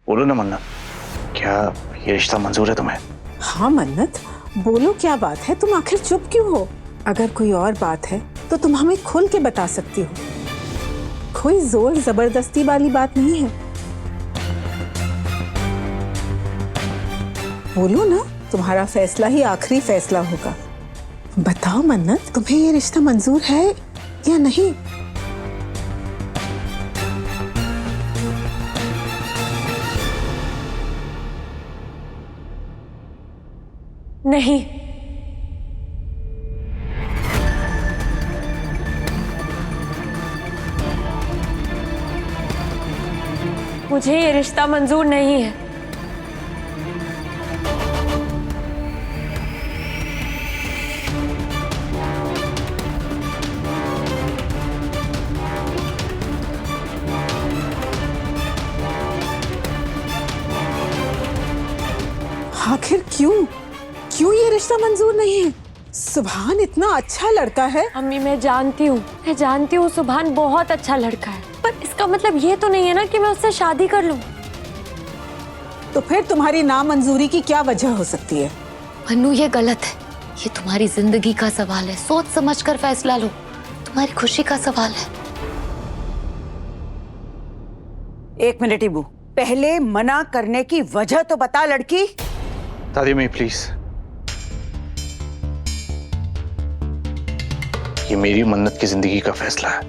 बोलो ना मन्नत, क्या ये रिश्ता मंजूर है तुम्हें? हाँ मन्नत, बोलो क्या बात है, तुम आखिर चुप क्यों हो? अगर कोई और बात है तो तुम हमें खुल के बता सकती हो, कोई जोर जबरदस्ती वाली बात नहीं है। बोलो ना, तुम्हारा फैसला ही आखिरी फैसला होगा। बताओ मन्नत, तुम्हें ये रिश्ता मंजूर है या नहीं? नहीं, मुझे ये रिश्ता मंजूर नहीं है। आखिर क्यों ये रिश्ता मंजूर नहीं है? सुभान इतना अच्छा लड़का है। अम्मी मैं जानती हूँ सुभान बहुत अच्छा लड़का है, पर इसका मतलब ये तो नहीं है ना कि मैं उससे शादी कर लूं। तो फिर तुम्हारी नामंजूरी की क्या वजह हो सकती है? मन्नू ये गलत है, ये तुम्हारी जिंदगी का सवाल है, सोच समझ कर फैसला लो, तुम्हारी खुशी का सवाल है। एक मिनट इबू, पहले मना करने की वजह तो बता लड़की। दादी अम्मी प्लीज, ये मेरी मन्नत की जिंदगी का फैसला है,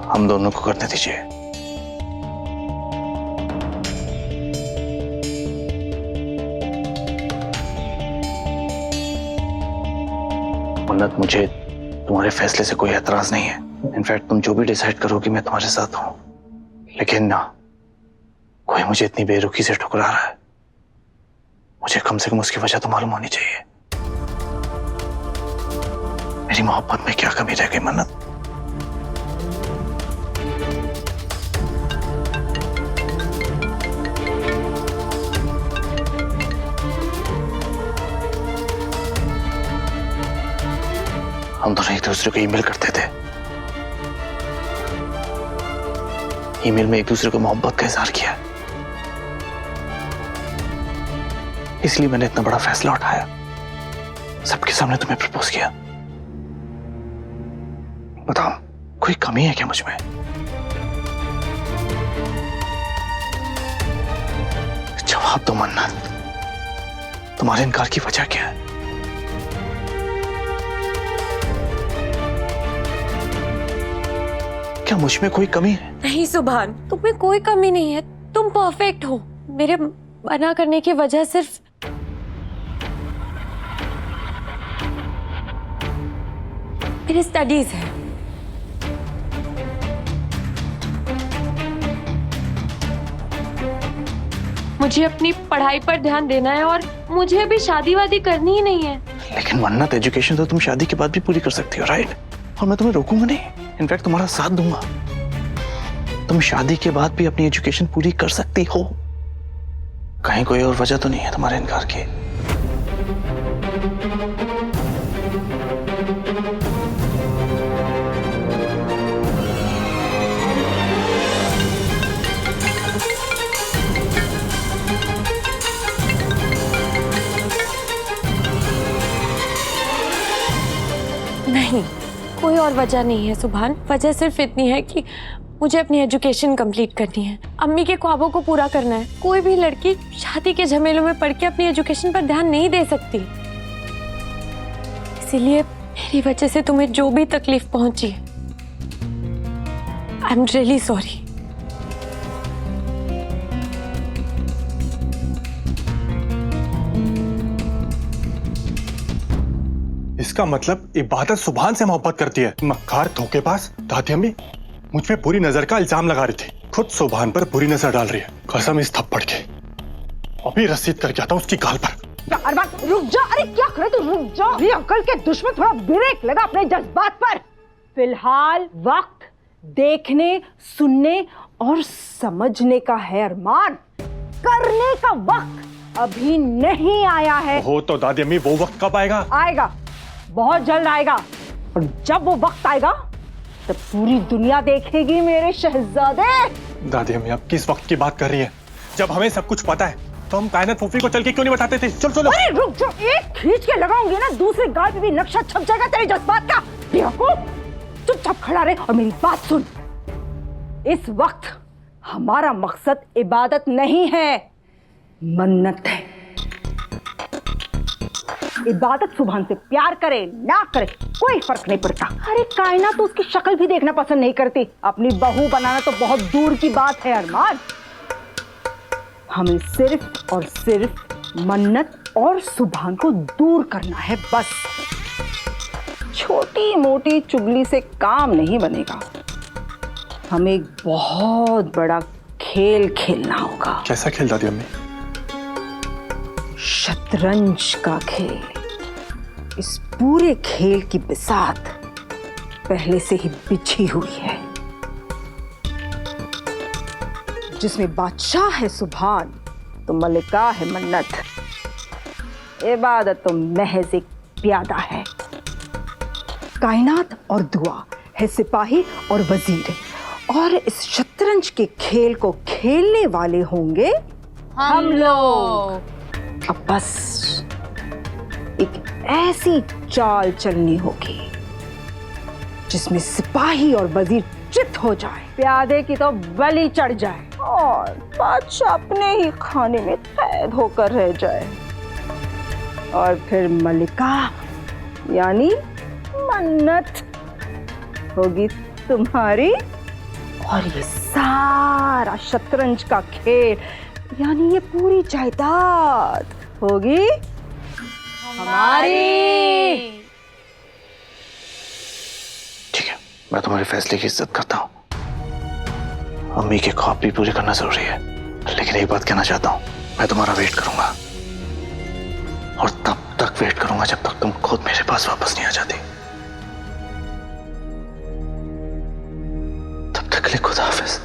हम दोनों को करने दीजिए। मन्नत, मुझे तुम्हारे फैसले से कोई एतराज नहीं है। इनफैक्ट तुम जो भी डिसाइड करोगी मैं तुम्हारे साथ हूं, लेकिन ना कोई मुझे इतनी बेरुखी से ठुकरा रहा है, मुझे कम से कम उसकी वजह तो मालूम होनी चाहिए। मेरी मोहब्बत में क्या कमी रह गई मन्नत? हम दोनों एक दूसरे को ईमेल करते थे, ईमेल में एक दूसरे को मोहब्बत का इजहार किया, इसलिए मैंने इतना बड़ा फैसला उठाया, सबके सामने तुम्हें प्रपोज किया। बताओ, कोई कमी है क्या मुझ में? जवाब दो मन्नत, तुम्हारे इनकार की वजह क्या है? क्या मुझ में कोई कमी है? नहीं सुभान, तुम्हें कोई कमी नहीं है, तुम परफेक्ट हो। मेरे मना करने की वजह सिर्फ मेरी स्टडीज है। मुझे अपनी पढ़ाई पर ध्यान देना है और मुझे अभी शादी वादी करनी ही नहीं है। लेकिन मन्नत, एजुकेशन तो तुम शादी के बाद भी पूरी कर सकती हो, राइट? और मैं तुम्हें रोकूंगा नहीं, इनफैक्ट तुम्हारा साथ दूंगा। तुम शादी के बाद भी अपनी एजुकेशन पूरी कर सकती हो, कहीं कोई और वजह तो नहीं है तुम्हारे इनकार की? नहीं, कोई और वजह नहीं है सुभान। वजह सिर्फ इतनी है कि मुझे अपनी एजुकेशन कंप्लीट करनी है, अम्मी के ख्वाबों को पूरा करना है। कोई भी लड़की शादी के झमेलों में पड़ के अपनी एजुकेशन पर ध्यान नहीं दे सकती, इसीलिए मेरी वजह से तुम्हें जो भी तकलीफ पहुंची है, आई एम रियली सॉरी। इसका मतलब इबादत सुभान से मोहब्बत करती है। मक्कार धोखेबाज। दादी अम्मी मुझ पे बुरी नजर का इल्जाम लगा रही थी, खुद सुभान पर बुरी नजर डाल रही है। कसम इस थप्पड़ के, अभी रसीद करके आता हूँ उसकी गाल पर। अरमान रुक जा, अरे क्या करे तू, रुक जा। अरे अंकल के दुश्मन, थोड़ा ब्रेक लगा अपने जज्बात पर। फिलहाल वक्त देखने, सुनने और समझने का है अरमान, करने का वक्त अभी नहीं आया है। हो तो दादी अम्मी वो वक्त कब आएगा? आएगा, बहुत जल्द आएगा। और जब वो वक्त आएगा तो पूरी दुनिया देखेगी मेरे शहजादे। दादी अम्मी आप किस वक्त की बात कर रही हैं? जब हमें सब कुछ पता है तो हम कायनात फूफी को चल के क्यों नहीं बताते थे? चलो चलो। अरे रुक जाओ, एक खींच के लगाऊंगी ना दूसरे गाल पे भी नक्शा छप जाएगा तेरे जज्बात का। बेवकूफ, चुपचाप खड़ा रहे और मेरी बात सुन। इस वक्त हमारा मकसद इबादत नहीं है, मन्नत है। इबादत सुभान से प्यार करे ना करे कोई फर्क नहीं पड़ता। अरे कायनात तो उसकी शक्ल भी देखना पसंद नहीं करती, अपनी बहू बनाना तो बहुत दूर की बात है अरमान। हमें सिर्फ और सिर्फ मन्नत और सुभान को दूर करना है बस। छोटी मोटी चुगली से काम नहीं बनेगा, हमें एक बहुत बड़ा खेल खेलना होगा। कैसा खेल दादी अम्मी? शतरंज का खेल। इस पूरे खेल की बिसात पहले से ही बिछी हुई है, जिसमें बादशाह है सुभान तो मलिका है मन्नत, इबादत तो महज एक प्यादा है, कायनात और दुआ है सिपाही और वजीर, और इस शतरंज के खेल को खेलने वाले होंगे हम लोग। अब बस एक ऐसी चाल चलनी होगी जिसमें सिपाही और वजीर चित हो जाए, प्यादे की तो बलि चढ़ जाए और बादशाह अपने ही खाने में कैद होकर रह जाए, और फिर मलिका यानी मन्नत होगी तुम्हारी, और ये सारा शतरंज का खेल यानी ये पूरी जायदाद होगी हमारी। ठीक है, मैं तुम्हारे फैसले की इज्जत करता हूँ। अम्मी के ख्वाब भी पूरे करना जरूरी है, लेकिन एक बात कहना चाहता हूँ, मैं तुम्हारा वेट करूंगा और तब तक वेट करूंगा जब तक तुम खुद मेरे पास वापस नहीं आ जाती। तब तक के लिए खुदा हाफिज।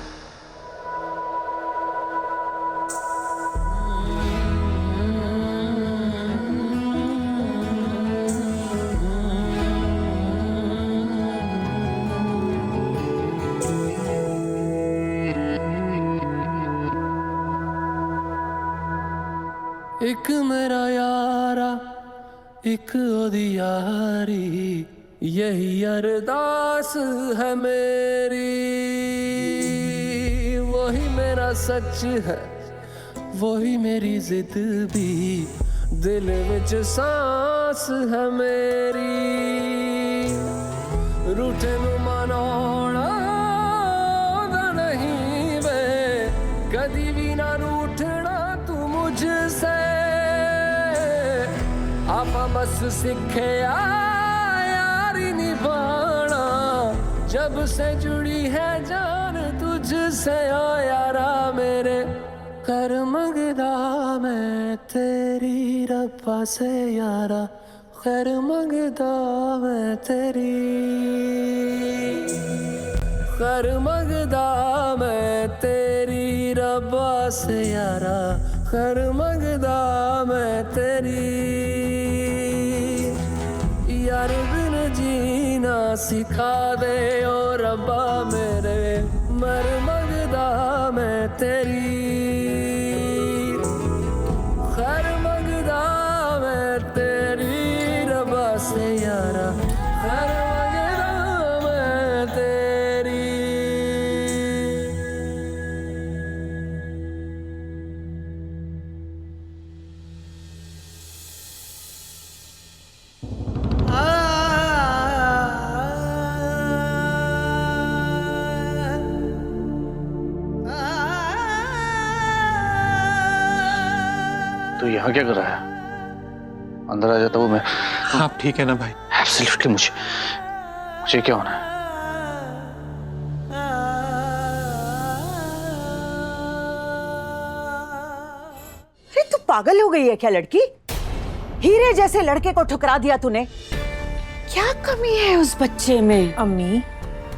एक मेरा यारा एक ओदी यारी, यही अरदास है मेरी, वही मेरा सच है वही मेरी जिद भी, दिल विच सांस है मेरी, रूठे नू मनाउणा दा नहीं वे, कदी भी ना रूठना तू मुझसे, आपा बस सीखे यारी निभाना, जब से जुड़ी है जान तुझसे ओ यारा मेरे, कर मंगदा मैं तेरी रब्बा से यारा, खैर मंगदा मैं तेरी, खैर मंगदा मैं तेरी रब्बा से यारा, खैर मंगदा मैं तेरी, यार बिन जीना सिखा दे ओ रब्बा मेरे, मर मंगदा मैं तेरी, खैर मंगदा मैं तेरी रब्बा से यारा, खैर मंगदा मैं तेरी। तो यहाँ क्या कर रहा है? अंदर आ जाता वो मैं। आप ठीक है ना भाई? एब्सोल्युटली, मुझे क्या होना है? अरे तू पागल हो गई है क्या लड़की? हीरे जैसे लड़के को ठुकरा दिया तूने, क्या कमी है उस बच्चे में? अम्मी,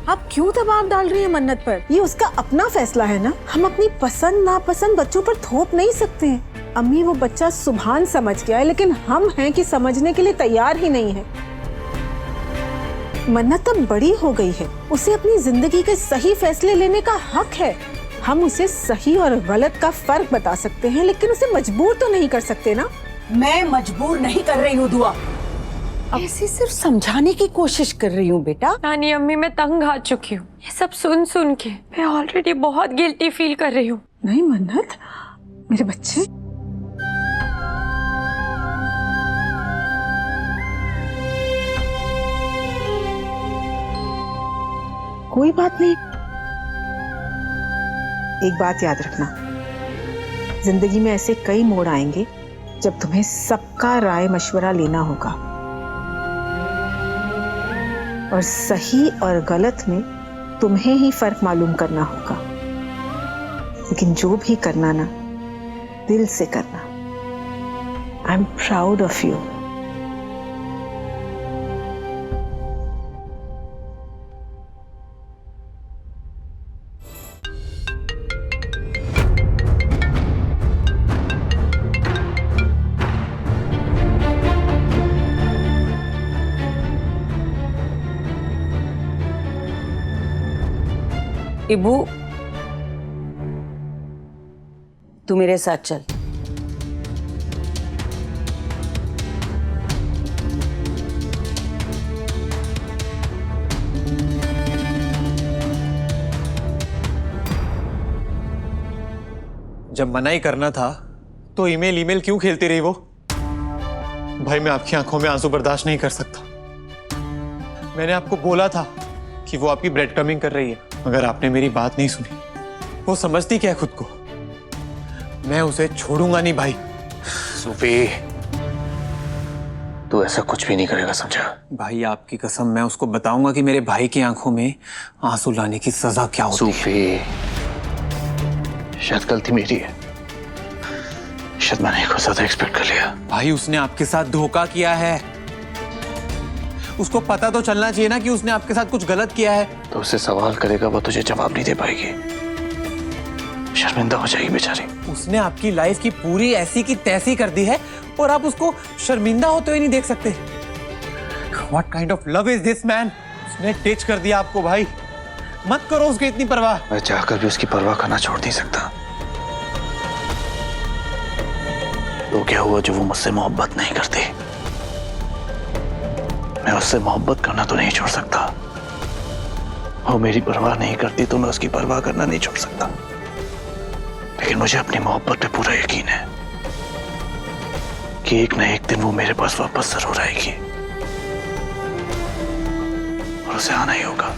आप क्यों दबाव डाल रही हैं मन्नत पर? ये उसका अपना फैसला है ना, हम अपनी पसंद नापसंद बच्चों पर थोप नहीं सकते हैं। अम्मी, वो बच्चा सुभान समझ गया है, लेकिन हम हैं कि समझने के लिए तैयार ही नहीं है। मन्नत अब बड़ी हो गई है, उसे अपनी जिंदगी के सही फैसले लेने का हक है। हम उसे सही और गलत का फर्क बता सकते हैं, लेकिन उसे मजबूर तो नहीं कर सकते ना। मैं मजबूर नहीं कर रही हूँ दुआ, ऐसे सिर्फ समझाने की कोशिश कर रही हूँ बेटा। नानी अम्मी, मैं तंग आ चुकी हूँ ये सब सुन सुन के। मैं ऑलरेडी बहुत गिल्टी फील कर रही हूँ। नहीं मन्नत, मेरे बच्चे, कोई बात नहीं। एक बात याद रखना, जिंदगी में ऐसे कई मोड़ आएंगे जब तुम्हें सबका राय मशवरा लेना होगा, और सही और गलत में तुम्हें ही फर्क मालूम करना होगा। लेकिन जो भी करना ना, दिल से करना। I am proud of you. Ibu, तू मेरे साथ चल। जब मना ही करना था तो ईमेल क्यों खेलती रही वो? भाई, मैं आपकी आंखों में आंसू बर्दाश्त नहीं कर सकता। मैंने आपको बोला था कि वो आपकी ब्रेड कमिंग कर रही है, मगर आपने मेरी बात नहीं सुनी। वो समझती क्या है खुद को? मैं उसे छोड़ूंगा नहीं भाई। सूफी, तू ऐसा कुछ भी नहीं करेगा, समझा? भाई, आपकी कसम, मैं उसको बताऊंगा कि मेरे भाई की आंखों में आंसू लाने की सजा क्या होती है। सूफी, शायद गलती मेरी है, शायद मैंने कुछ ज्यादा एक्सपेक्ट कर लिया। भाई, उसने आपके साथ धोखा किया है। उसको पता तो चलना चाहिए ना कि उसने आपके साथ कुछ गलत किया है। तो उससे सवाल करेगा, वो तुझे जवाब नहीं दे पाएगी, शर्मिंदा हो जाएगी बेचारी। उसने आपकी लाइफ की पूरी ऐसी की तैसी कर दी है और आप उसको शर्मिंदा होते हुए नहीं देख सकते। What kind of love is this man? उसने टिच कर दिया आपको भाई। मत करो उसकी इतनी परवाह। मैं चाहकर भी उसकी परवाह करना छोड़ नहीं सकता। तो क्या हुआ जो वो मुझसे मोहब्बत नहीं करती? मैं उससे मोहब्बत करना तो नहीं छोड़ सकता। वो मेरी परवाह नहीं करती तो मैं उसकी परवाह करना नहीं छोड़ सकता। लेकिन मुझे अपनी मोहब्बत पे पूरा यकीन है कि एक न एक दिन वो मेरे पास वापस जरूर आएगी, और उसे आना ही होगा।